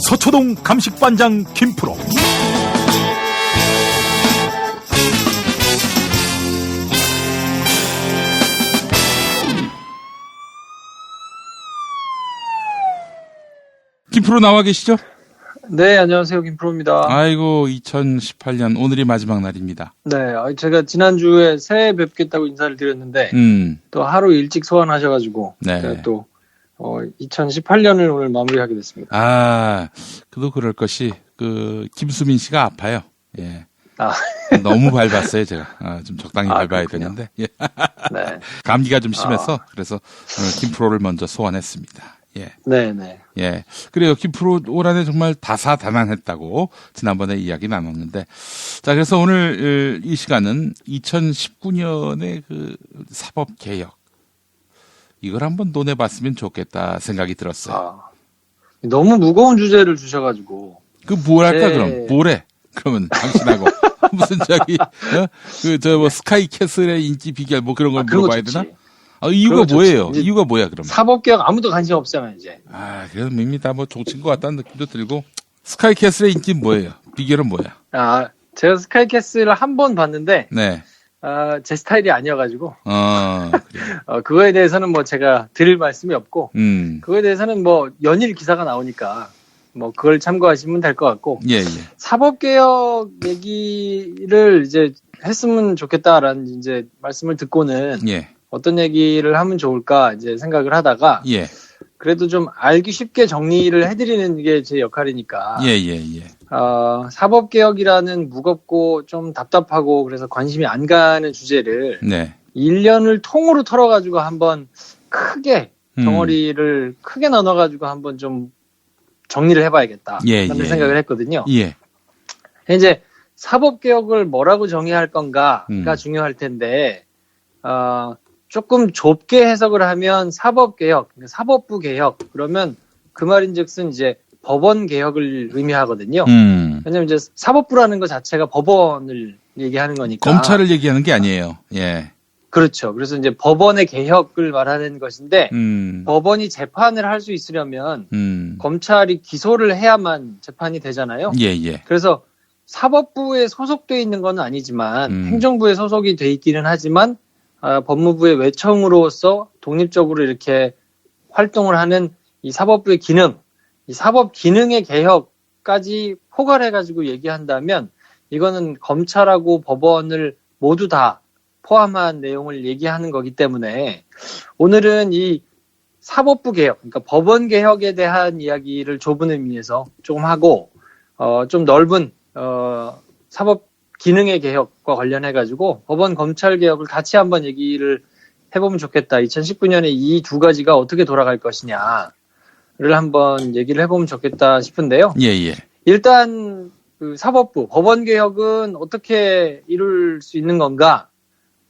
서초동 감식반장 김프로. 김프로 나와 계시죠? 네, 안녕하세요. 김프로입니다. 아이고, 2018년 오늘이 마지막 날입니다. 네, 제가 지난주에 새해 뵙겠다고 인사를 드렸는데 또 하루 일찍 소환하셔가지고 네. 제가 또 2018년을 오늘 마무리하게 됐습니다. 아, 그도 그럴 것이 김수민 씨가 아파요. 예. 너무 밟았어요, 제가. 좀 적당히 밟아야 그렇군요. 되는데. 예. 네. 감기가 좀 심해서 그래서 오늘 김프로를 먼저 소환했습니다. 예. 네네. 예. 그래요. 김프로 올 한해 정말 다사다난했다고 지난번에 이야기 나눴는데. 자, 그래서 오늘 이 시간은 2019년의 사법개혁. 이걸 한번 논해봤으면 좋겠다 생각이 들었어요. 너무 무거운 주제를 주셔가지고. 뭘 할까, 그럼? 뭐래? 그러면 당신하고. 무슨 스카이캐슬의 인기 비결 그런 걸 물어봐야 되나? 이유가 뭐예요? 이유가 뭐야, 그러면? 사법개혁 아무도 관심 없잖아요, 이제. 그래서 밋밋하 종친 것 같다는 느낌도 들고. 스카이캐슬의 인기는 뭐예요? 비결은 뭐야? 제가 스카이캐슬을 한 번 봤는데. 네. 제 스타일이 아니어가지고. 그래요. 그거에 대해서는 제가 드릴 말씀이 없고. 그거에 대해서는 연일 기사가 나오니까. 그걸 참고하시면 될 것 같고. 예. 사법개혁 얘기를 이제 했으면 좋겠다라는 이제 말씀을 듣고는. 예. 어떤 얘기를 하면 좋을까 이제 생각을 하다가 예. 그래도 좀 알기 쉽게 정리를 해드리는 게 제 역할이니까 예. 사법개혁이라는 무겁고 좀 답답하고 그래서 관심이 안 가는 주제를 네. 1년을 통으로 털어가지고 한번 크게 덩어리를 크게 나눠가지고 한번 좀 정리를 해봐야겠다 라는 생각을 했거든요. 예. 이제 사법개혁을 뭐라고 정의할 건가가 중요할 텐데 조금 좁게 해석을 하면 사법개혁, 사법부 개혁, 그러면 그 말인즉슨 이제 법원 개혁을 의미하거든요. 왜냐면 이제 사법부라는 것 자체가 법원을 얘기하는 거니까. 검찰을 얘기하는 게 아니에요. 예. 그렇죠. 그래서 이제 법원의 개혁을 말하는 것인데, 법원이 재판을 할 수 있으려면, 검찰이 기소를 해야만 재판이 되잖아요. 예. 그래서 사법부에 소속돼 있는 건 아니지만, 행정부에 소속이 돼 있기는 하지만, 법무부의 외청으로서 독립적으로 이렇게 활동을 하는 이 사법부의 기능, 이 사법 기능의 개혁까지 포괄해가지고 얘기한다면 이거는 검찰하고 법원을 모두 다 포함한 내용을 얘기하는 거기 때문에 오늘은 이 사법부 개혁, 그러니까 법원 개혁에 대한 이야기를 좁은 의미에서 조금 하고 좀 넓은 사법 기능의 개혁과 관련해가지고 법원 검찰 개혁을 같이 한번 얘기를 해보면 좋겠다. 2019년에 이 두 가지가 어떻게 돌아갈 것이냐를 한번 얘기를 해보면 좋겠다 싶은데요. 예. 일단 사법부, 법원 개혁은 어떻게 이룰 수 있는 건가?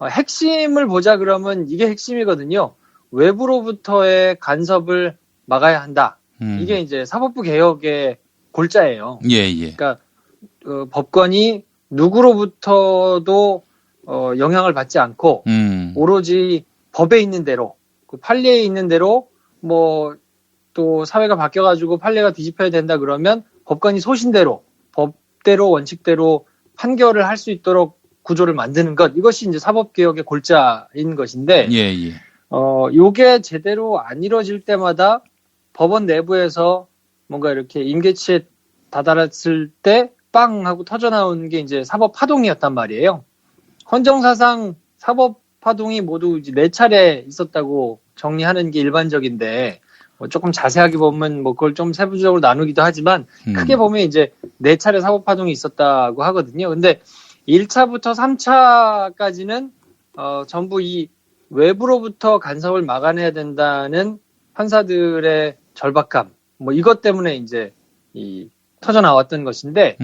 핵심을 보자 그러면 이게 핵심이거든요. 외부로부터의 간섭을 막아야 한다. 이게 이제 사법부 개혁의 골자예요. 예. 그러니까 법관이 누구로부터도 영향을 받지 않고 오로지 법에 있는 대로 그 판례에 있는 대로 또 사회가 바뀌어가지고 판례가 뒤집혀야 된다 그러면 법관이 소신대로 법대로 원칙대로 판결을 할 수 있도록 구조를 만드는 것, 이것이 이제 사법개혁의 골자인 것인데 예. 요게 제대로 안 이루어질 때마다 법원 내부에서 뭔가 이렇게 임계치에 다다랐을 때 빵 하고 터져나온 게 이제 사법 파동이었단 말이에요. 헌정사상 사법 파동이 모두 이제 4차례 있었다고 정리하는 게 일반적인데 조금 자세하게 보면 그걸 좀 세부적으로 나누기도 하지만 크게 보면 이제 4차례 사법 파동이 있었다고 하거든요. 근데 1차부터 3차까지는 전부 이 외부로부터 간섭을 막아내야 된다는 판사들의 절박감 이것 때문에 이제 터져 나왔던 것인데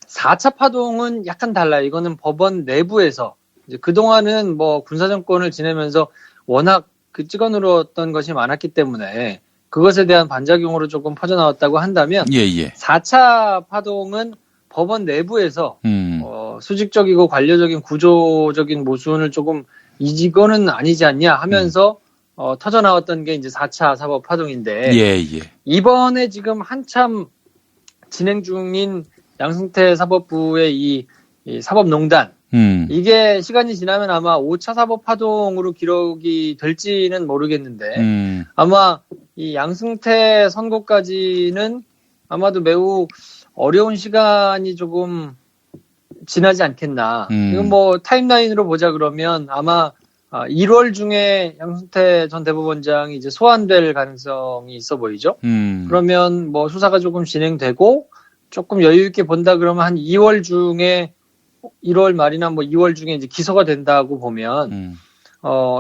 4차 파동은 약간 달라요. 이거는 법원 내부에서 이제 그동안은 군사정권을 지내면서 워낙 찍어 누렀던 것이 많았기 때문에 그것에 대한 반작용으로 조금 퍼져나왔다고 한다면 예. 4차 파동은 법원 내부에서 수직적이고 관료적인 구조적인 모순을 조금 이거는 아니지 않냐 하면서 터져 나왔던 게 이제 4차 사법 파동인데 예. 이번에 지금 한참 진행 중인 양승태 사법부의 이 사법농단 이게 시간이 지나면 아마 5차 사법 파동으로 기록이 될지는 모르겠는데 아마 이 양승태 선고까지는 아마도 매우 어려운 시간이 조금 지나지 않겠나. 이건 뭐 타임라인으로 보자 그러면 아마 1월 중에 양승태 전 대법원장이 이제 소환될 가능성이 있어 보이죠. 그러면 뭐 수사가 조금 진행되고 조금 여유 있게 본다 그러면 한 2월 중에 1월 말이나 뭐 2월 중에 이제 기소가 된다고 보면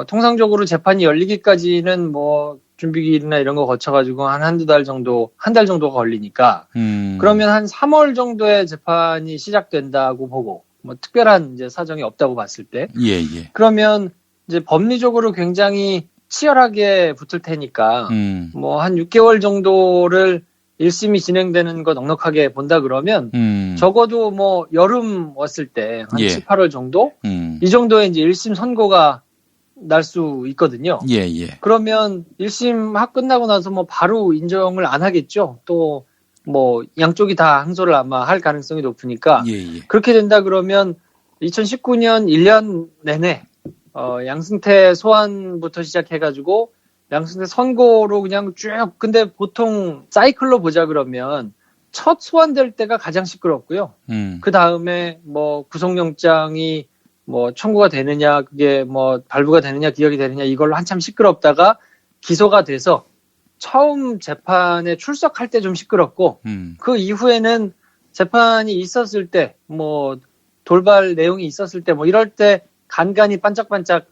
통상적으로 재판이 열리기까지는 뭐 준비기일이나 이런 거 거쳐가지고 한두 달 정도, 한 달 정도가 걸리니까 그러면 한 3월 정도에 재판이 시작된다고 보고 뭐 특별한 이제 사정이 없다고 봤을 때 그러면 이제 법리적으로 굉장히 치열하게 붙을 테니까 뭐 한 6개월 정도를 1심이 진행되는 거 넉넉하게 본다 그러면 적어도 뭐 여름 왔을 때 한 7, 8월 정도 이 정도에 이제 1심 선고가 날 수 있거든요. 그러면 1심 끝나고 나서 뭐 바로 인정을 안 하겠죠. 또 뭐 양쪽이 다 항소를 아마 할 가능성이 높으니까 그렇게 된다 그러면 2019년 1년 내내 양승태 소환부터 시작해가지고 양승태 선고로 그냥 쭉 근데 보통 사이클로 보자 그러면 첫 소환될 때가 가장 시끄럽고요. 그 다음에 뭐 구속영장이 뭐 청구가 되느냐 그게 뭐 발부가 되느냐 기각이 되느냐 이걸로 한참 시끄럽다가 기소가 돼서 처음 재판에 출석할 때 좀 시끄럽고 그 이후에는 재판이 있었을 때 뭐 돌발 내용이 있었을 때 뭐 이럴 때 간간히 반짝반짝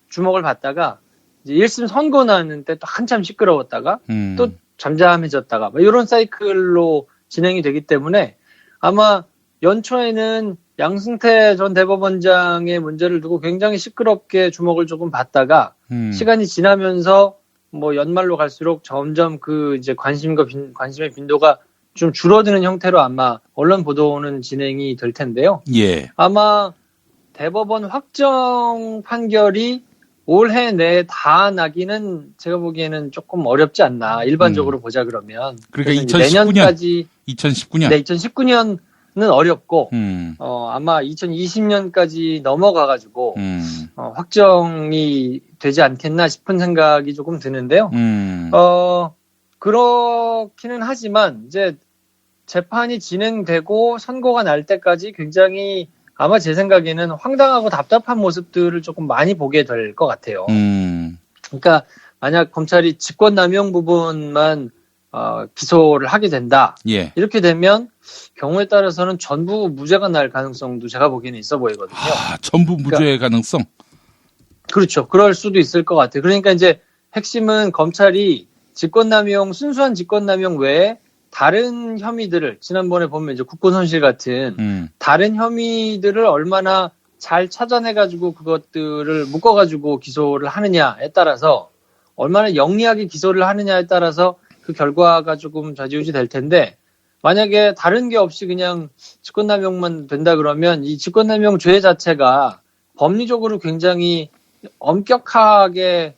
주목을 받다가 이제 1심 선고 나는 때 또 한참 시끄러웠다가 또 잠잠해졌다가 뭐 이런 사이클로 진행이 되기 때문에 아마 연초에는 양승태 전 대법원장의 문제를 두고 굉장히 시끄럽게 주목을 조금 받다가 시간이 지나면서 뭐 연말로 갈수록 점점 그 이제 관심의 빈도가 좀 줄어드는 형태로 아마 언론 보도는 진행이 될 텐데요. 아마 대법원 확정 판결이 올해 내에 다 나기는 제가 보기에는 조금 어렵지 않나. 일반적으로 보자 그러면. 그러니까 2019년. 내년까지. 2019년. 네, 2019년은 어렵고, 아마 2020년까지 넘어가가지고, 확정이 되지 않겠나 싶은 생각이 조금 드는데요. 그렇기는 하지만, 이제 재판이 진행되고 선고가 날 때까지 굉장히 아마 제 생각에는 황당하고 답답한 모습들을 조금 많이 보게 될 것 같아요. 그러니까 만약 검찰이 직권남용 부분만 기소를 하게 된다. 이렇게 되면 경우에 따라서는 전부 무죄가 날 가능성도 제가 보기에는 있어 보이거든요. 전부 무죄의 가능성? 그렇죠. 그럴 수도 있을 것 같아요. 그러니까 이제 핵심은 검찰이 순수한 직권남용 외에 다른 혐의들을 지난번에 보면 이제 국고손실 같은 다른 혐의들을 얼마나 잘 찾아내가지고 그것들을 묶어가지고 기소를 하느냐에 따라서 얼마나 영리하게 기소를 하느냐에 따라서 그 결과가 조금 좌지우지 될 텐데 만약에 다른 게 없이 그냥 직권남용만 된다 그러면 이 직권남용 죄 자체가 법리적으로 굉장히 엄격하게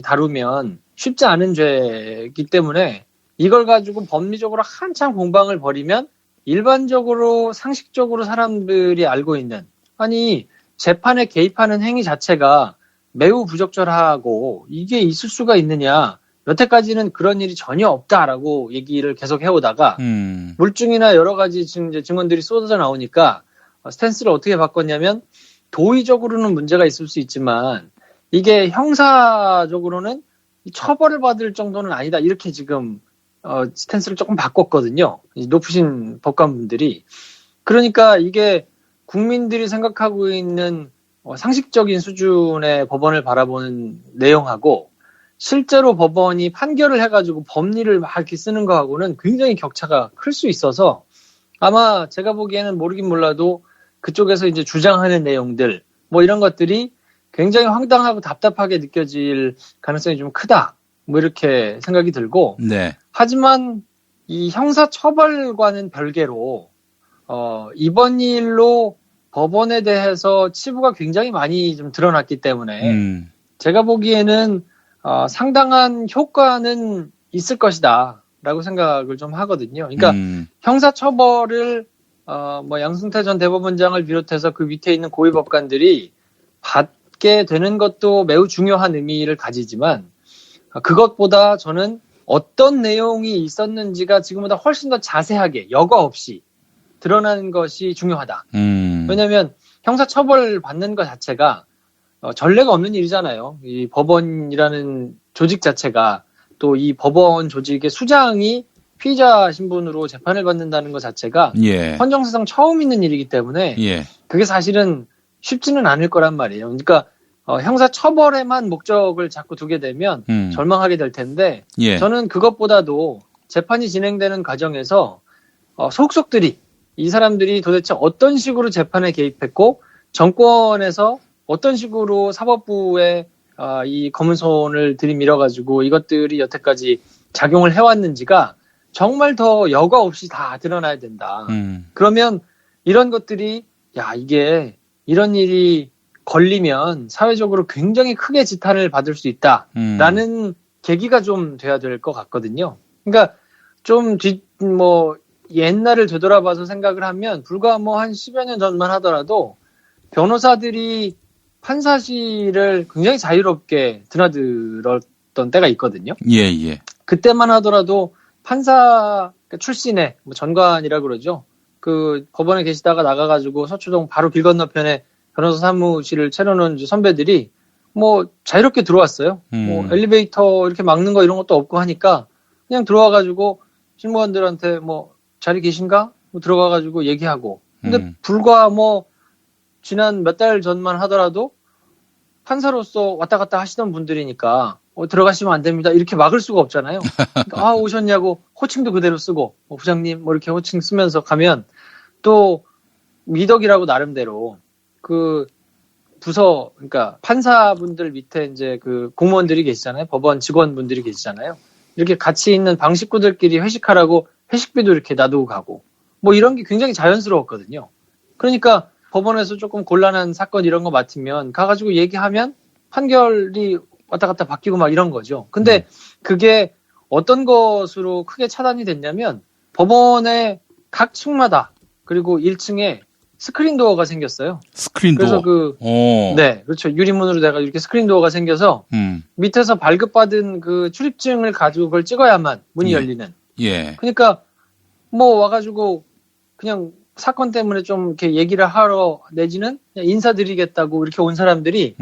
다루면 쉽지 않은 죄이기 때문에 이걸 가지고 법리적으로 한참 공방을 벌이면 일반적으로 상식적으로 사람들이 알고 있는 아니 재판에 개입하는 행위 자체가 매우 부적절하고 이게 있을 수가 있느냐 여태까지는 그런 일이 전혀 없다라고 얘기를 계속 해오다가 물증이나 여러 가지 증언들이 쏟아져 나오니까 스탠스를 어떻게 바꿨냐면 도의적으로는 문제가 있을 수 있지만 이게 형사적으로는 처벌을 받을 정도는 아니다 이렇게 지금 스탠스를 조금 바꿨거든요. 높으신 법관분들이. 그러니까 이게 국민들이 생각하고 있는 상식적인 수준의 법원을 바라보는 내용하고 실제로 법원이 판결을 해가지고 법리를 막 이렇게 쓰는 거하고는 굉장히 격차가 클 수 있어서 아마 제가 보기에는 모르긴 몰라도 그쪽에서 이제 주장하는 내용들 뭐 이런 것들이 굉장히 황당하고 답답하게 느껴질 가능성이 좀 크다. 뭐 이렇게 생각이 들고 하지만 이 형사처벌과는 별개로 이번 일로 법원에 대해서 치부가 굉장히 많이 좀 드러났기 때문에 제가 보기에는 상당한 효과는 있을 것이다라고 생각을 좀 하거든요. 그러니까 형사처벌을 양승태 전 대법원장을 비롯해서 그 밑에 있는 고위법관들이 받게 되는 것도 매우 중요한 의미를 가지지만 그것보다 저는 어떤 내용이 있었는지가 지금보다 훨씬 더 자세하게 여과 없이 드러나는 것이 중요하다. 왜냐하면 형사처벌 받는 것 자체가 전례가 없는 일이잖아요. 이 법원이라는 조직 자체가 또 이 법원 조직의 수장이 피의자 신분으로 재판을 받는다는 것 자체가 예. 헌정사상 처음 있는 일이기 때문에 예. 그게 사실은 쉽지는 않을 거란 말이에요. 그러니까 형사처벌에만 목적을 자꾸 두게 되면 절망하게 될 텐데 예. 저는 그것보다도 재판이 진행되는 과정에서 속속들이 이 사람들이 도대체 어떤 식으로 재판에 개입했고 정권에서 어떤 식으로 사법부에 이 검은 손을 들이밀어가지고 이것들이 여태까지 작용을 해왔는지가 정말 더 여과 없이 다 드러나야 된다. 그러면 이런 것들이 이게 이런 일이 걸리면 사회적으로 굉장히 크게 지탄을 받을 수 있다라는 계기가 좀 돼야 될 것 같거든요. 그러니까 좀 옛날을 되돌아봐서 생각을 하면 불과 한 10여 년 전만 하더라도 변호사들이 판사실을 굉장히 자유롭게 드나들었던 때가 있거든요. 예, 예. 그때만 하더라도 판사 출신의 전관이라 그러죠. 그 법원에 계시다가 나가가지고 서초동 바로 길 건너편에 변호사 사무실을 차려놓은 선배들이 자유롭게 들어왔어요. 엘리베이터 이렇게 막는 거 이런 것도 없고 하니까 그냥 들어와가지고 신무관들한테 자리 계신가? 들어가가지고 얘기하고. 근데 불과 지난 몇 달 전만 하더라도 판사로서 왔다 갔다 하시던 분들이니까 들어가시면 안 됩니다. 이렇게 막을 수가 없잖아요. 그러니까 오셨냐고 호칭도 그대로 쓰고 부장님 이렇게 호칭 쓰면서 가면 또 미덕이라고 나름대로 그 부서 그러니까 판사분들 밑에 이제 그 공무원들이 계시잖아요. 법원 직원분들이 계시잖아요. 이렇게 같이 있는 방 식구들끼리 회식하라고 회식비도 이렇게 놔두고 가고 이런 게 굉장히 자연스러웠거든요. 그러니까 법원에서 조금 곤란한 사건 이런 거 맡으면 가가지고 얘기하면 판결이 왔다 갔다 바뀌고 이런 거죠. 근데 그게 어떤 것으로 크게 차단이 됐냐면 법원의 각 층마다 그리고 1층에 스크린 도어가 생겼어요. 스크린 도어. 그래서 네, 그렇죠. 유리문으로 돼가 이렇게 스크린 도어가 생겨서 밑에서 발급받은 그 출입증을 가지고 그걸 찍어야만 문이 열리는. 예. 그러니까 와가지고 그냥 사건 때문에 좀 이렇게 얘기를 하러 내지는 그냥 인사드리겠다고 이렇게 온 사람들이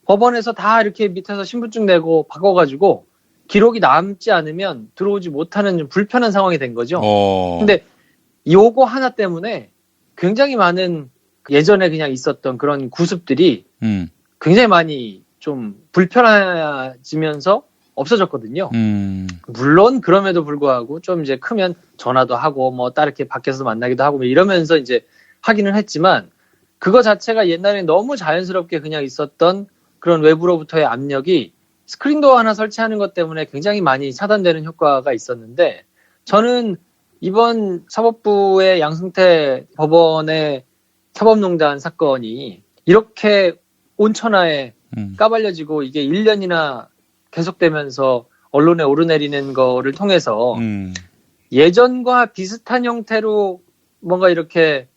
법원에서 다 이렇게 밑에서 신분증 내고 바꿔가지고 기록이 남지 않으면 들어오지 못하는 좀 불편한 상황이 된 거죠. 근데 요거 하나 때문에 굉장히 많은 예전에 그냥 있었던 그런 구습들이 굉장히 많이 좀 불편해지면서 없어졌거든요. 물론 그럼에도 불구하고 좀 이제 크면 전화도 하고 따로 이렇게 밖에서 만나기도 하고 이러면서 이제 하기는 했지만 그거 자체가 옛날에 너무 자연스럽게 그냥 있었던 그런 외부로부터의 압력이 스크린도어 하나 설치하는 것 때문에 굉장히 많이 차단되는 효과가 있었는데 저는 이번 사법부의 양승태 법원의 사법농단 사건이 이렇게 온천하에 까발려지고 이게 1년이나 계속되면서 언론에 오르내리는 거를 통해서 예전과 비슷한 형태로 뭔가 이렇게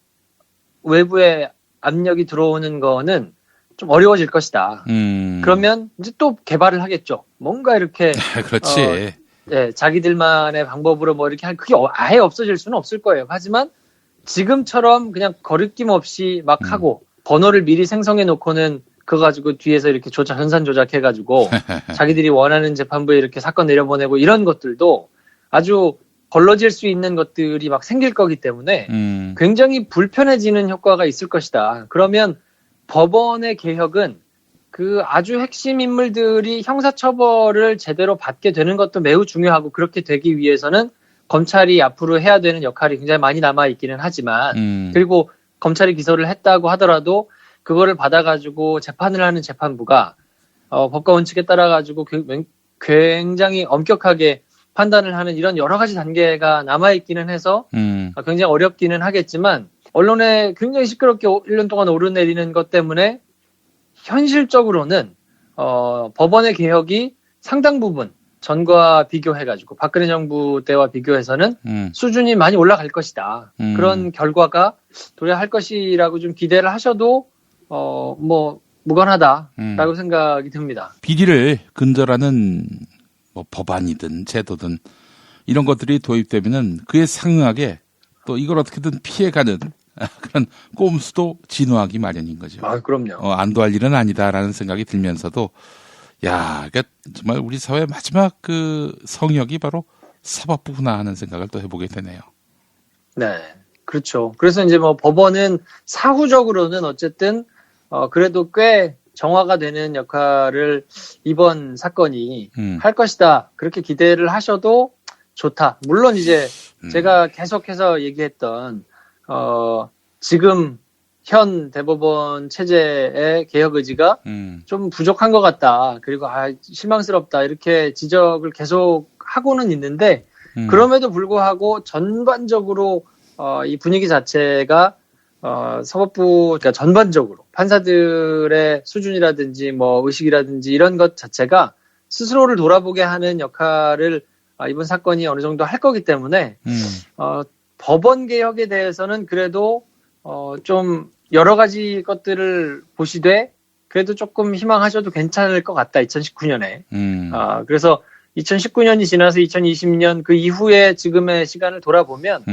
외부의 압력이 들어오는 거는 좀 어려워질 것이다. 그러면 이제 또 개발을 하겠죠. 뭔가 이렇게 그렇지. 자기들만의 방법으로 이렇게 그게 아예 없어질 수는 없을 거예요. 하지만 지금처럼 그냥 거리낌 없이 막 하고 번호를 미리 생성해 놓고는 그거 가지고 뒤에서 이렇게 전산 조작해가지고 자기들이 원하는 재판부에 이렇게 사건 내려보내고 이런 것들도 아주 걸러질 수 있는 것들이 막 생길 거기 때문에 굉장히 불편해지는 효과가 있을 것이다. 그러면 법원의 개혁은 그 아주 핵심 인물들이 형사처벌을 제대로 받게 되는 것도 매우 중요하고 그렇게 되기 위해서는 검찰이 앞으로 해야 되는 역할이 굉장히 많이 남아있기는 하지만 그리고 검찰이 기소를 했다고 하더라도 그거를 받아가지고 재판을 하는 재판부가 법과 원칙에 따라가지고 굉장히 엄격하게 판단을 하는 이런 여러 가지 단계가 남아있기는 해서 굉장히 어렵기는 하겠지만 언론에 굉장히 시끄럽게 1년 동안 오르내리는 것 때문에 현실적으로는 법원의 개혁이 상당 부분 전과 비교해가지고 박근혜 정부 때와 비교해서는 수준이 많이 올라갈 것이다. 그런 결과가 도래할 것이라고 좀 기대를 하셔도 무관하다라고 생각이 듭니다. 비리를 근절하는 뭐 법안이든 제도든 이런 것들이 도입되면은 그에 상응하게 또 이걸 어떻게든 피해가는 그런 꼼수도 진화하기 마련인 거죠. 아, 그럼요. 안도할 일은 아니다라는 생각이 들면서도 그러니까 정말 우리 사회의 마지막 그 성역이 바로 사법부구나 하는 생각을 또 해보게 되네요. 네, 그렇죠. 그래서 이제 뭐 법원은 사후적으로는 어쨌든 그래도 꽤 정화가 되는 역할을 이번 사건이 할 것이다. 그렇게 기대를 하셔도 좋다. 물론 이제 제가 계속해서 얘기했던 지금 현 대법원 체제의 개혁 의지가 좀 부족한 것 같다. 그리고 실망스럽다. 이렇게 지적을 계속 하고는 있는데 그럼에도 불구하고 전반적으로 이 분위기 자체가 사법부 그러니까 전반적으로 판사들의 수준이라든지 뭐 의식이라든지 이런 것 자체가 스스로를 돌아보게 하는 역할을 이번 사건이 어느 정도 할 거기 때문에 법원 개혁에 대해서는 그래도 좀 여러 가지 것들을 보시되 그래도 조금 희망하셔도 괜찮을 것 같다. 2019년에. 그래서 2019년이 지나서 2020년 그 이후에 지금의 시간을 돌아보면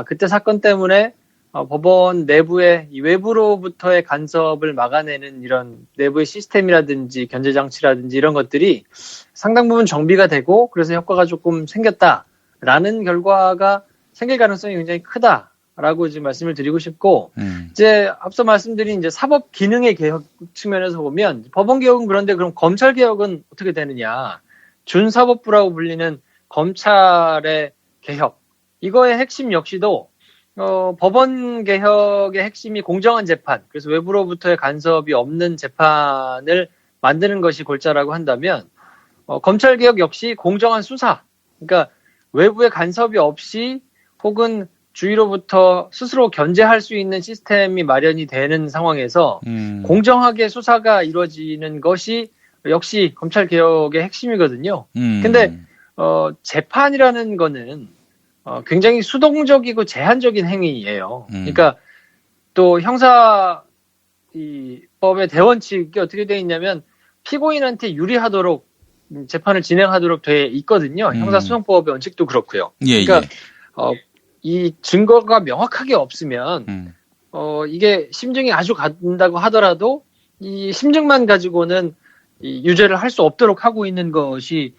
그때 사건 때문에 법원 내부의 이 외부로부터의 간섭을 막아내는 이런 내부의 시스템이라든지 견제장치라든지 이런 것들이 상당 부분 정비가 되고 그래서 효과가 조금 생겼다라는 결과가 생길 가능성이 굉장히 크다라고 지금 말씀을 드리고 싶고 이제 앞서 말씀드린 이제 사법 기능의 개혁 측면에서 보면 법원 개혁은 그런데 그럼 검찰 개혁은 어떻게 되느냐? 준사법부라고 불리는 검찰의 개혁 이거의 핵심 역시도 법원 개혁의 핵심이 공정한 재판, 그래서 외부로부터의 간섭이 없는 재판을 만드는 것이 골자라고 한다면, 검찰 개혁 역시 공정한 수사, 그러니까 외부의 간섭이 없이 혹은 주위로부터 스스로 견제할 수 있는 시스템이 마련이 되는 상황에서 공정하게 수사가 이루어지는 것이 역시 검찰 개혁의 핵심이거든요. 근데 재판이라는 거는 굉장히 수동적이고 제한적인 행위예요. 그러니까 또 형사 이 법의 대원칙이 어떻게 되어 있냐면 피고인한테 유리하도록 재판을 진행하도록 돼 있거든요. 형사소송법의 원칙도 그렇고요. 그러니까 이 증거가 명확하게 없으면 이게 심증이 아주 간다고 하더라도 이 심증만 가지고는 이 유죄를 할 수 없도록 하고 있는 것이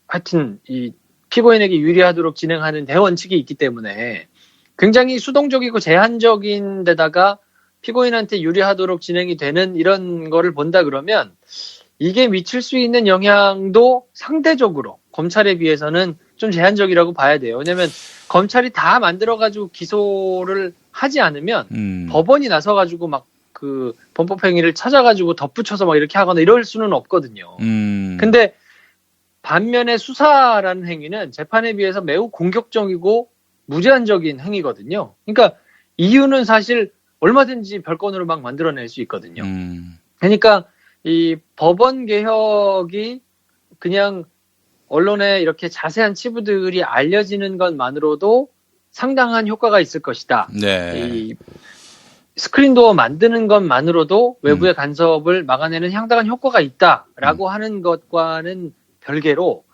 하여튼 이 피고인에게 유리하도록 진행하는 대원칙이 있기 때문에 굉장히 수동적이고 제한적인 데다가 피고인한테 유리하도록 진행이 되는 이런 거를 본다 그러면 이게 미칠 수 있는 영향도 상대적으로 검찰에 비해서는 좀 제한적이라고 봐야 돼요. 왜냐하면 검찰이 다 만들어가지고 기소를 하지 않으면 법원이 나서가지고 막 그 범법행위를 찾아가지고 덧붙여서 막 이렇게 하거나 이럴 수는 없거든요. 근데 반면에 수사라는 행위는 재판에 비해서 매우 공격적이고 무제한적인 행위거든요. 그러니까 이유는 사실 얼마든지 별건으로 막 만들어낼 수 있거든요. 그러니까 이 법원 개혁이 그냥 언론에 이렇게 자세한 치부들이 알려지는 것만으로도 상당한 효과가 있을 것이다. 네. 이 스크린도어 만드는 것만으로도 외부의 간섭을 막아내는 상당한 효과가 있다라고 하는 것과는 별개로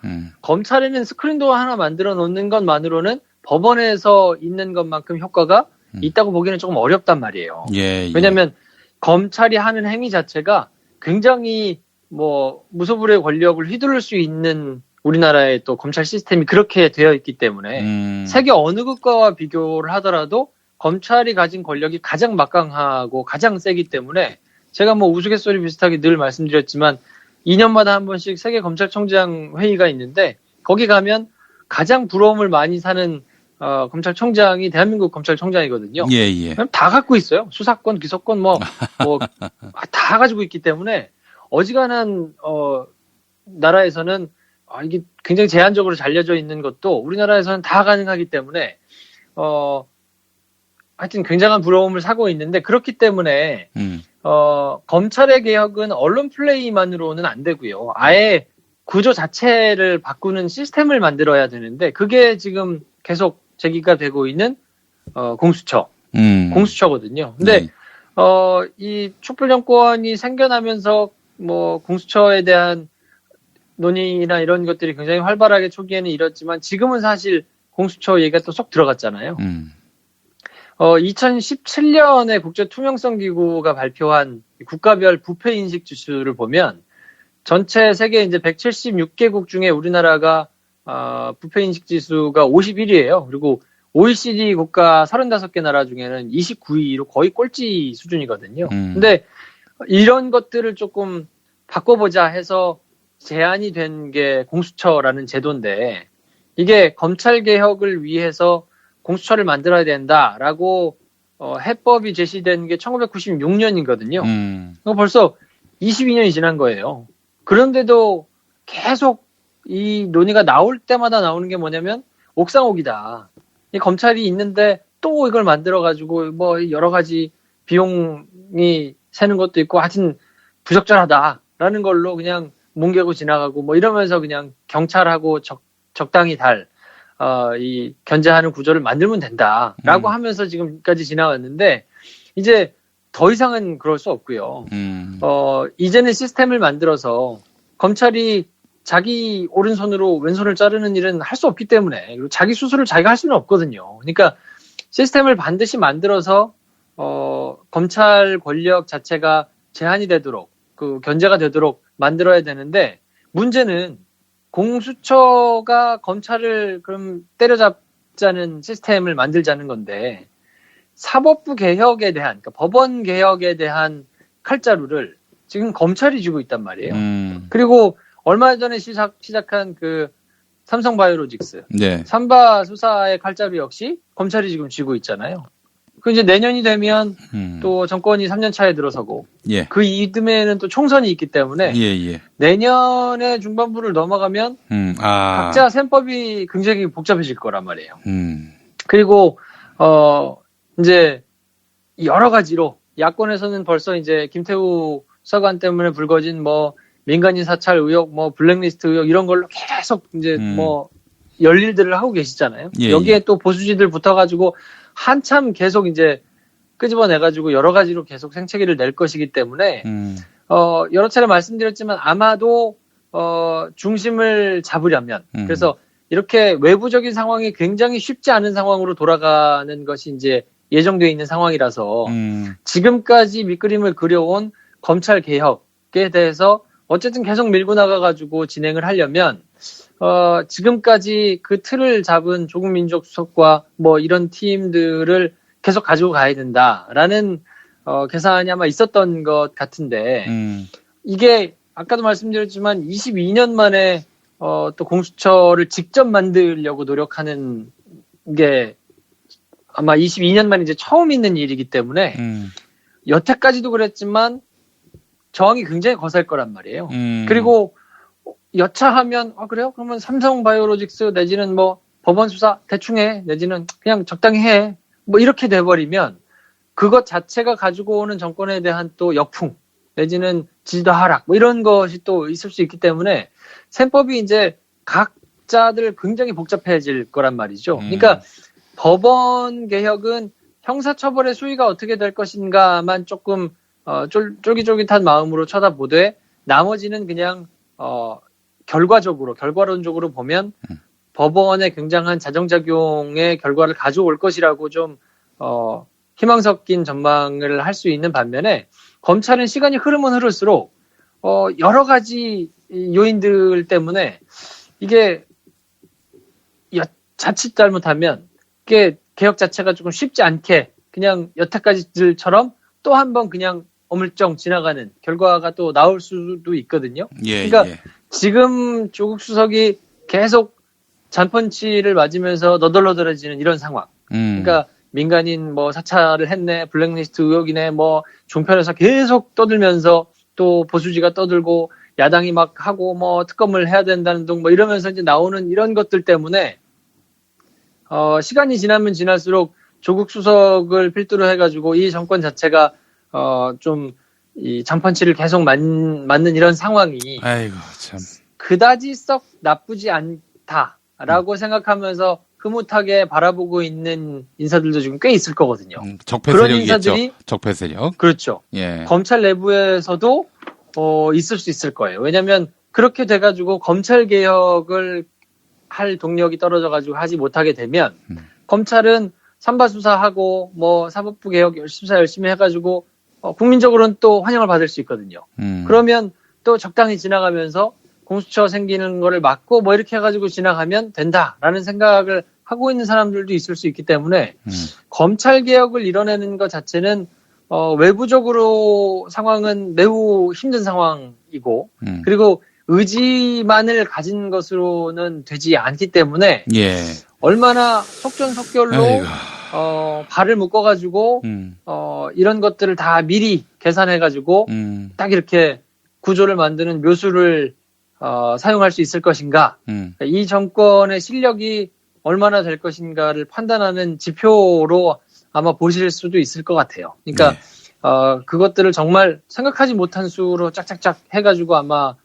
검찰에는 스크린도어 하나 만들어 놓는 것만으로는 법원에서 있는 것만큼 효과가 있다고 보기는 조금 어렵단 말이에요. 왜냐하면 검찰이 하는 행위 자체가 굉장히 뭐 무소불위의 권력을 휘두를 수 있는 우리나라의 또 검찰 시스템이 그렇게 되어 있기 때문에 세계 어느 국가와 비교를 하더라도 검찰이 가진 권력이 가장 막강하고 가장 세기 때문에 제가 뭐 우스갯소리 비슷하게 늘 말씀드렸지만 2년마다 한 번씩 세계 검찰총장 회의가 있는데 거기 가면 가장 부러움을 많이 사는 검찰총장이 대한민국 검찰총장이거든요. 다 갖고 있어요. 수사권, 기소권 다 가지고 있기 때문에 어지간한 나라에서는 이게 굉장히 제한적으로 잘려져 있는 것도 우리나라에서는 다 가능하기 때문에 하여튼 굉장한 부러움을 사고 있는데 그렇기 때문에 검찰의 개혁은 언론 플레이만으로는 안 되고요. 아예 구조 자체를 바꾸는 시스템을 만들어야 되는데 그게 지금 계속 제기가 되고 있는 공수처, 공수처거든요. 근데 네. 이 촛불 정권이 생겨나면서 뭐 공수처에 대한 논의나 이런 것들이 굉장히 활발하게 초기에는 이뤘지만 지금은 사실 공수처 얘기가 또 쏙 들어갔잖아요. 2017년에 국제투명성기구가 발표한 국가별 부패인식 지수를 보면 전체 세계 이제 176개국 중에 우리나라가 부패인식 지수가 51위예요. 그리고 OECD 국가 35개 나라 중에는 29위로 거의 꼴찌 수준이거든요. 근데 이런 것들을 조금 바꿔보자 해서 제안이 된 게 공수처라는 제도인데 이게 검찰 개혁을 위해서 공수처를 만들어야 된다라고 해법이 제시된 게 1996년이거든요. 벌써 22년이 지난 거예요. 그런데도 계속 이 논의가 나올 때마다 나오는 게 뭐냐면 옥상옥이다. 이 검찰이 있는데 또 이걸 만들어가지고 뭐 여러 가지 비용이 새는 것도 있고 하여튼 부적절하다라는 걸로 그냥 뭉개고 지나가고 뭐 이러면서 그냥 경찰하고 적당히 이 견제하는 구조를 만들면 된다라고 하면서 지금까지 지나왔는데 이제 더 이상은 그럴 수 없고요. 이제는 시스템을 만들어서 검찰이 자기 오른손으로 왼손을 자르는 일은 할 수 없기 때문에 그리고 자기 수술을 자기가 할 수는 없거든요. 그러니까 시스템을 반드시 만들어서 검찰 권력 자체가 제한이 되도록 그 견제가 되도록 만들어야 되는데 문제는 공수처가 검찰을 그럼 때려잡자는 시스템을 만들자는 건데 사법부 개혁에 대한 그러니까 법원 개혁에 대한 칼자루를 지금 검찰이 쥐고 있단 말이에요. 그리고 얼마 전에 시작한 그 삼성바이오로직스 네. 삼바 수사의 칼자루 역시 검찰이 지금 쥐고 있잖아요. 그 이제 내년이 되면 또 정권이 3년 차에 들어서고 예. 그 이듬해에는 또 총선이 있기 때문에 예. 내년에 중반부를 넘어가면 각자 셈법이 굉장히 복잡해질 거란 말이에요. 그리고 이제 여러 가지로 야권에서는 벌써 이제 김태우 수사관 때문에 불거진 뭐 민간인 사찰 의혹, 뭐 블랙리스트 의혹 이런 걸로 계속 이제 뭐 열일들을 하고 계시잖아요. 예, 여기에 또 보수지들 붙어가지고 한참 계속 이제 끄집어내가지고 여러 가지로 계속 생채기를 낼 것이기 때문에 여러 차례 말씀드렸지만 아마도 중심을 잡으려면 그래서 이렇게 외부적인 상황이 굉장히 쉽지 않은 상황으로 돌아가는 것이 이제 예정되어 있는 상황이라서 지금까지 밑그림을 그려온 검찰 개혁에 대해서 어쨌든 계속 밀고 나가가지고 진행을 하려면 지금까지 그 틀을 잡은 조국민족 수석과 뭐 이런 팀들을 계속 가지고 가야 된다라는 계산이 아마 있었던 것 같은데 이게 아까도 말씀드렸지만 22년 만에 또 공수처를 직접 만들려고 노력하는 게 아마 22년 만에 이제 처음 있는 일이기 때문에 여태까지도 그랬지만 저항이 굉장히 거셀 거란 말이에요. 그리고 여차하면 그래요? 그러면 삼성바이오로직스 내지는 뭐 법원 수사 대충 해 내지는 그냥 적당히 해 뭐 이렇게 돼버리면 그것 자체가 가지고 오는 정권에 대한 또 역풍 내지는 지지도 하락 뭐 이런 것이 또 있을 수 있기 때문에 셈법이 이제 각자들 굉장히 복잡해질 거란 말이죠. 그러니까 법원 개혁은 형사처벌의 수위가 어떻게 될 것인가만 조금 쫄깃쫄깃한 마음으로 쳐다보되 나머지는 그냥 결과론적으로 보면 법원의 굉장한 자정작용의 결과를 가져올 것이라고 좀 희망 섞인 전망을 할 수 있는 반면에 검찰은 시간이 흐르면 흐를수록 여러 가지 요인들 때문에 이게 자칫 잘못하면 이게 개혁 자체가 조금 쉽지 않게 그냥 여태까지들처럼 또 한 번 그냥 어물쩡 지나가는 결과가 또 나올 수도 있거든요. 그러니까 지금 조국 수석이 계속 잔펀치를 맞으면서 너덜너덜해지는 이런 상황. 그러니까 민간인 뭐 사찰을 했네, 블랙리스트 의혹이네, 뭐 종편에서 계속 떠들면서 또 보수지가 떠들고 야당이 막 하고 뭐 특검을 해야 된다는 등 뭐 이러면서 이제 나오는 이런 것들 때문에 시간이 지나면 지날수록 조국 수석을 필두로 해가지고 이 정권 자체가 좀 이 잔펀치를 계속 맞는 이런 상황이 아이고 참 그다지 썩 나쁘지 않다라고 생각하면서 흐뭇하게 바라보고 있는 인사들도 지금 꽤 있을 거거든요. 적폐 그런 세력이겠죠. 인사들이 적폐 세력. 그렇죠. 예. 검찰 내부에서도 있을 수 있을 거예요. 왜냐하면 그렇게 돼가지고 검찰 개혁을 할 동력이 떨어져가지고 하지 못하게 되면 검찰은 삼바 수사하고 뭐 사법부 개혁 수사 열심히 해가지고 국민적으로는 또 환영을 받을 수 있거든요. 그러면 또 적당히 지나가면서 공수처 생기는 거를 막고 뭐 이렇게 해가지고 지나가면 된다라는 생각을 하고 있는 사람들도 있을 수 있기 때문에 검찰 개혁을 이뤄내는 것 자체는 외부적으로 상황은 매우 힘든 상황이고 그리고 의지만을 가진 것으로는 되지 않기 때문에 예. 얼마나 속전속결로 발을 묶어가지고 이런 것들을 다 미리 계산해가지고 딱 이렇게 구조를 만드는 묘수를 사용할 수 있을 것인가 이 정권의 실력이 얼마나 될 것인가를 판단하는 지표로 아마 보실 수도 있을 것 같아요. 그러니까 네. 그것들을 정말 생각하지 못한 수로 짝짝짝 해가지고 아마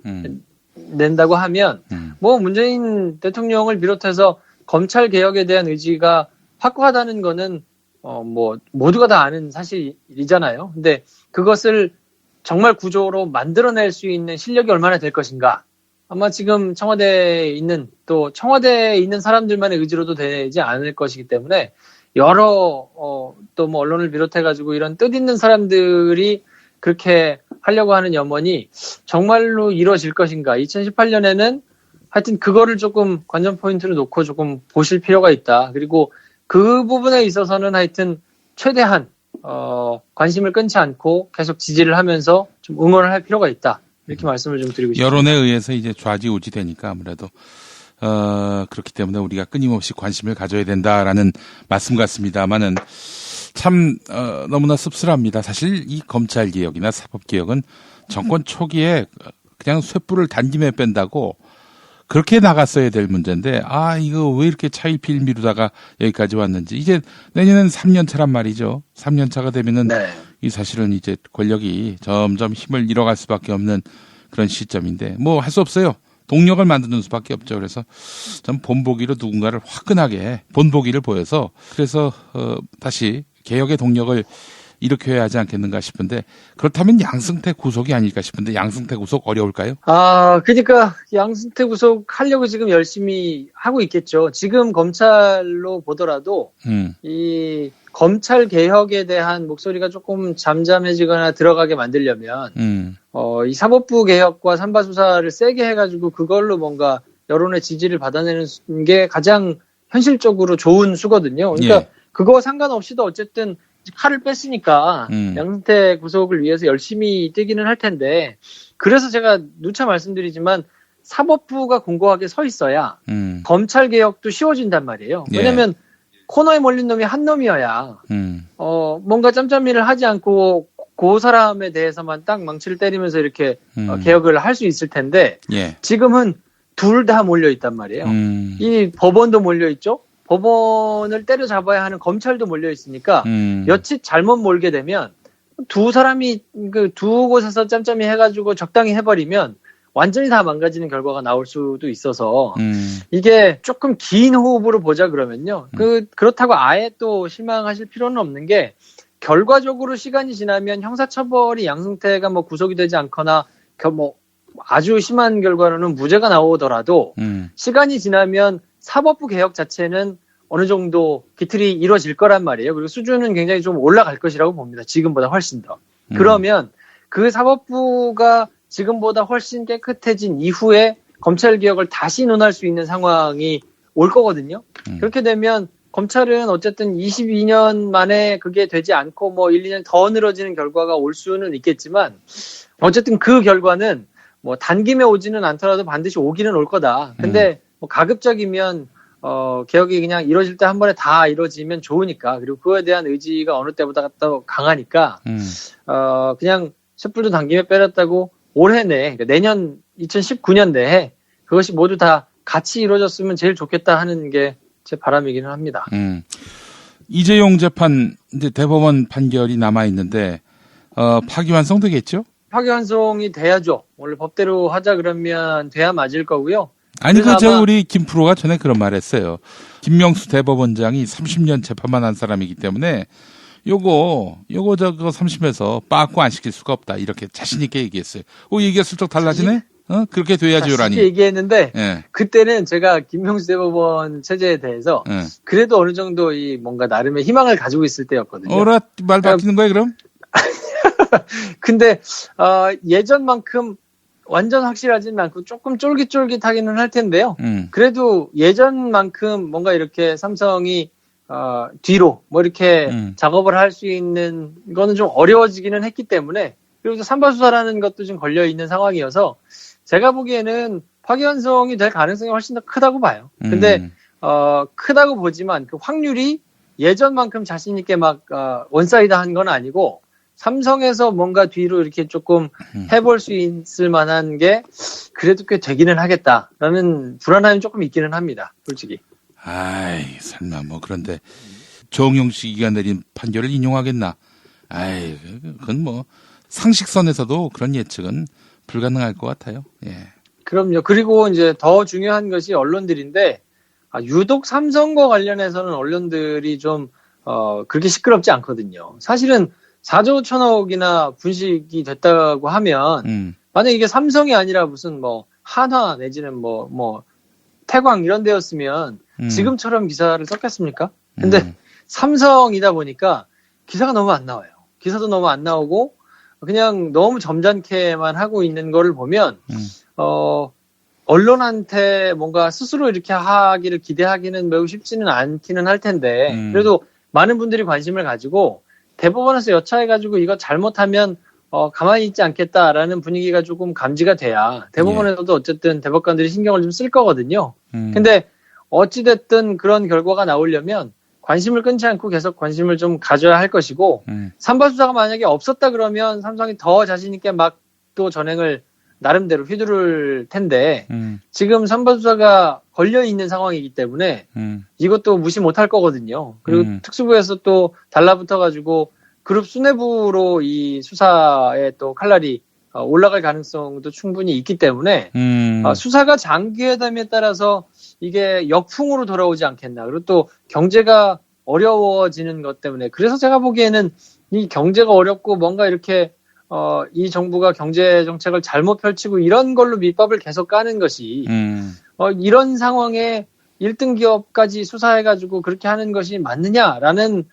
낸다고 하면 뭐 문재인 대통령을 비롯해서 검찰 개혁에 대한 의지가 확고하다는 거는 뭐 모두가 다 아는 사실이잖아요. 근데 그것을 정말 구조로 만들어낼 수 있는 실력이 얼마나 될 것인가. 아마 지금 청와대에 있는 또 청와대에 있는 사람들만의 의지로도 되지 않을 것이기 때문에 여러 또 뭐 언론을 비롯해가지고 이런 뜻 있는 사람들이 그렇게 하려고 하는 염원이 정말로 이루어질 것인가. 2018년에는 하여튼 그거를 조금 관전 포인트로 놓고 조금 보실 필요가 있다. 그리고 그 부분에 있어서는 하여튼 최대한 관심을 끊지 않고 계속 지지를 하면서 좀 응원을 할 필요가 있다. 이렇게 말씀을 좀 드리고 싶습니다. 여론에 의해서 이제 좌지우지 되니까 아무래도 그렇기 때문에 우리가 끊임없이 관심을 가져야 된다라는 말씀 같습니다만은 참 너무나 씁쓸합니다. 사실 이 검찰 개혁이나 사법 개혁은 정권 초기에 그냥 쇳불을 단김에 뺀다고 그렇게 나갔어야 될 문제인데 이거 왜 이렇게 차일피일 미루다가 여기까지 왔는지 이제 내년엔 3년 차란 말이죠. 3년 차가 되면은 네. 이 사실은 이제 권력이 점점 힘을 잃어갈 수밖에 없는 그런 시점인데 뭐 할 수 없어요. 동력을 만드는 수밖에 없죠. 그래서 전 본보기로 누군가를 화끈하게 본보기를 보여서 그래서 다시 개혁의 동력을 일으켜야 하지 않겠는가 싶은데 그렇다면 양승태 구속이 아닐까 싶은데 양승태 구속 어려울까요? 그러니까 양승태 구속 하려고 지금 열심히 하고 있겠죠. 지금 검찰로 보더라도 이 검찰 개혁에 대한 목소리가 조금 잠잠해지거나 들어가게 만들려면 이 사법부 개혁과 삼바 수사를 세게 해가지고 그걸로 뭔가 여론의 지지를 받아내는 게 가장 현실적으로 좋은 수거든요. 그러니까 예. 그거 상관없이도 어쨌든 칼을 뺐으니까 양승태 구속을 위해서 열심히 뛰기는 할 텐데 그래서 제가 누차 말씀드리지만 사법부가 공고하게 서 있어야 검찰 개혁도 쉬워진단 말이에요. 왜냐하면 코너에 몰린 놈이 한 놈이어야 뭔가 짬짬이를 하지 않고 그 사람에 대해서만 딱 망치를 때리면서 이렇게 개혁을 할 수 있을 텐데 예. 지금은 둘 다 몰려 있단 말이에요. 이 법원도 몰려 있죠. 법원을 때려잡아야 하는 검찰도 몰려 있으니까 여치 잘못 몰게 되면 두 사람이 그 두 곳에서 짬짬이 해가지고 적당히 해버리면 완전히 다 망가지는 결과가 나올 수도 있어서 이게 조금 긴 호흡으로 보자 그러면요. 그렇다고 아예 또 실망하실 필요는 없는 게 결과적으로 시간이 지나면 형사처벌이 양승태가 뭐 구속이 되지 않거나 뭐 아주 심한 결과로는 무죄가 나오더라도 시간이 지나면 사법부 개혁 자체는 어느 정도 기틀이 이루어질 거란 말이에요. 그리고 수준은 굉장히 좀 올라갈 것이라고 봅니다. 지금보다 훨씬 더. 그러면 그 사법부가 지금보다 훨씬 깨끗해진 이후에 검찰 개혁을 다시 논할 수 있는 상황이 올 거거든요. 그렇게 되면 검찰은 어쨌든 22년 만에 그게 되지 않고 뭐 1, 2년 더 늘어지는 결과가 올 수는 있겠지만 어쨌든 그 결과는 뭐 단김에 오지는 않더라도 반드시 오기는 올 거다. 근데 뭐 가급적이면 개혁이 그냥 이루어질 때 한 번에 다 이루어지면 좋으니까 그리고 그거에 대한 의지가 어느 때보다 더 강하니까 그냥 촛불도 단김에 빼렸다고 올해 내 그러니까 내년 2019년 내에 그것이 모두 다 같이 이루어졌으면 제일 좋겠다 하는 게 제 바람이기는 합니다. 이재용 재판 이제 대법원 판결이 남아 있는데 파기환송되겠죠? 파기환송이 돼야죠. 원래 법대로 하자 그러면 돼야 맞을 거고요. 아니, 그래서 우리 김프로가 전에 그런 말 했어요. 김명수 대법원장이 30년 재판만 한 사람이기 때문에 요거 3심에서 빠꾸 안 시킬 수가 없다. 이렇게 자신있게 얘기했어요. 얘기가 슬쩍 달라지네? 그렇게 돼야지, 요라니. 얘기했는데, 예. 그때는 제가 김명수 대법원 체제에 대해서 예. 그래도 어느 정도 뭔가 나름의 희망을 가지고 있을 때였거든요. 말 바뀌는 거야, 그럼? 근데, 예전만큼 완전 확실하진 않고 조금 쫄깃쫄깃하기는 할 텐데요. 그래도 예전만큼 뭔가 이렇게 삼성이 뒤로 이렇게 작업을 할 수 있는 거는 좀 어려워지기는 했기 때문에, 그리고 또 삼바수사라는 것도 좀 걸려 있는 상황이어서 제가 보기에는 파기환송이 될 가능성이 훨씬 더 크다고 봐요. 근데 크다고 보지만 그 확률이 예전만큼 자신 있게 원사이드한 건 아니고, 삼성에서 뭔가 뒤로 이렇게 조금 해볼 수 있을 만한 게 그래도 꽤 되기는 하겠다라는 불안함이 조금 있기는 합니다. 솔직히. 아이, 설마 그런데 정용식이가 내린 판결을 인용하겠나? 아이, 그건 상식선에서도 그런 예측은 불가능할 것 같아요. 예. 그럼요. 그리고 이제 더 중요한 것이 언론들인데, 유독 삼성과 관련해서는 언론들이 좀 그렇게 시끄럽지 않거든요. 사실은 4조 1천억이나 분식이 됐다고 하면 만약에 이게 삼성이 아니라 무슨 한화 내지는 태광 이런 데였으면 지금처럼 기사를 썼겠습니까? 근데 삼성이다 보니까 기사가 너무 안 나와요. 기사도 너무 안 나오고 그냥 너무 점잖게만 하고 있는 거를 보면 언론한테 뭔가 스스로 이렇게 하기를 기대하기는 매우 쉽지는 않기는 할 텐데, 그래도 많은 분들이 관심을 가지고 대법원에서 여차해가지고 이거 잘못하면 가만히 있지 않겠다라는 분위기가 조금 감지가 돼야 대법원에서도 어쨌든 대법관들이 신경을 좀 쓸 거거든요. 근데 어찌됐든 그런 결과가 나오려면 관심을 끊지 않고 계속 관심을 좀 가져야 할 것이고, 삼바수사가 만약에 없었다 그러면 삼성이 더 자신있게 또 전행을 나름대로 휘두를 텐데, 지금 삼바수사가 걸려있는 상황이기 때문에 이것도 무시 못할 거거든요. 그리고 특수부에서 또 달라붙어가지고 그룹 수뇌부로 이 수사에 또 칼날이 올라갈 가능성도 충분히 있기 때문에 수사가 장기화됨에 따라서 이게 역풍으로 돌아오지 않겠나. 그리고 또 경제가 어려워지는 것 때문에, 그래서 제가 보기에는 이 경제가 어렵고 뭔가 이렇게 이 정부가 경제 정책을 잘못 펼치고 이런 걸로 밑밥을 계속 까는 것이 이런 상황에 1등 기업까지 수사해가지고 그렇게 하는 것이 맞느냐라는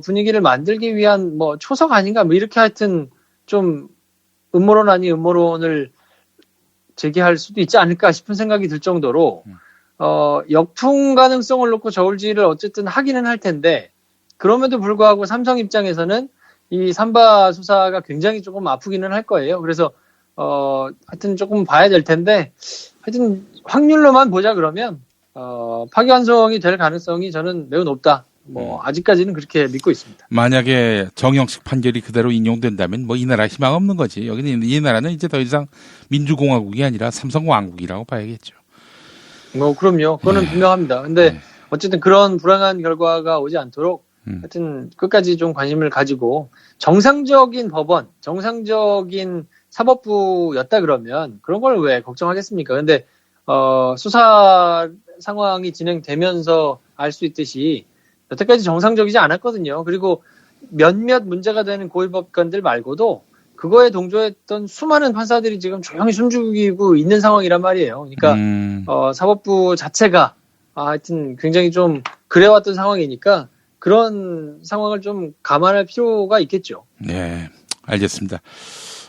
분위기를 만들기 위한 초석 아닌가, 이렇게 하여튼 좀 음모론 아닌 음모론을 제기할 수도 있지 않을까 싶은 생각이 들 정도로 역풍 가능성을 놓고 저울질을 어쨌든 하기는 할 텐데, 그럼에도 불구하고 삼성 입장에서는 이 삼바 수사가 굉장히 조금 아프기는 할 거예요. 그래서 하여튼 조금 봐야 될 텐데, 하여튼 확률로만 보자 그러면 파기환송이 될 가능성이 저는 매우 높다. 아직까지는 그렇게 믿고 있습니다. 만약에 정영식 판결이 그대로 인용된다면 이 나라 희망 없는 거지. 여기는 이 나라는 이제 더 이상 민주공화국이 아니라 삼성왕국이라고 봐야겠죠. 그럼요. 그거는 분명합니다. 근데 어쨌든 그런 불안한 결과가 오지 않도록 하여튼 끝까지 좀 관심을 가지고, 정상적인 법원, 정상적인 사법부였다 그러면 그런 걸 왜 걱정하겠습니까? 근데 수사 상황이 진행되면서 알 수 있듯이 여태까지 정상적이지 않았거든요. 그리고 몇몇 문제가 되는 고위법관들 말고도 그거에 동조했던 수많은 판사들이 지금 조용히 숨죽이고 있는 상황이란 말이에요. 그러니까 사법부 자체가 하여튼 굉장히 좀 그래왔던 상황이니까 그런 상황을 좀 감안할 필요가 있겠죠. 네, 알겠습니다.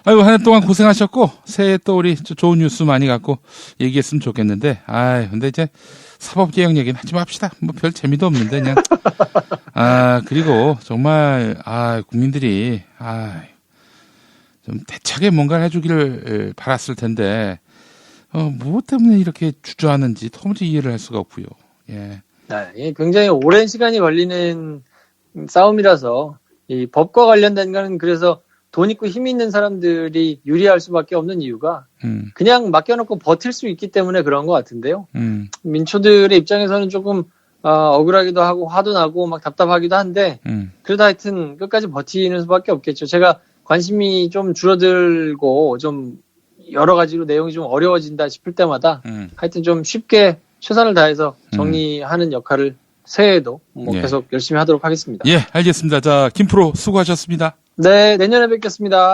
아유, 한 해 동안 고생하셨고 새해 또 우리 좋은 뉴스 많이 갖고 얘기했으면 좋겠는데, 근데 이제 사법개혁 얘기는 하지 맙시다. 별 재미도 없는데 그냥. 그리고 정말 국민들이 좀 대차게 뭔가를 해주기를 바랐을 텐데 무엇 때문에 이렇게 주저하는지 도무지 이해를 할 수가 없고요. 예. 네, 굉장히 오랜 시간이 걸리는 싸움이라서 이 법과 관련된 거는 그래서 돈 있고 힘 있는 사람들이 유리할 수밖에 없는 이유가 그냥 맡겨놓고 버틸 수 있기 때문에 그런 것 같은데요. 민초들의 입장에서는 조금 억울하기도 하고 화도 나고 막 답답하기도 한데 그래도 하여튼 끝까지 버티는 수밖에 없겠죠. 제가 관심이 좀 줄어들고 좀 여러 가지로 내용이 좀 어려워진다 싶을 때마다 하여튼 좀 쉽게 최선을 다해서 정리하는 역할을 새해에도 뭐 예. 계속 열심히 하도록 하겠습니다. 예, 알겠습니다. 자, 김프로 수고하셨습니다. 네, 내년에 뵙겠습니다.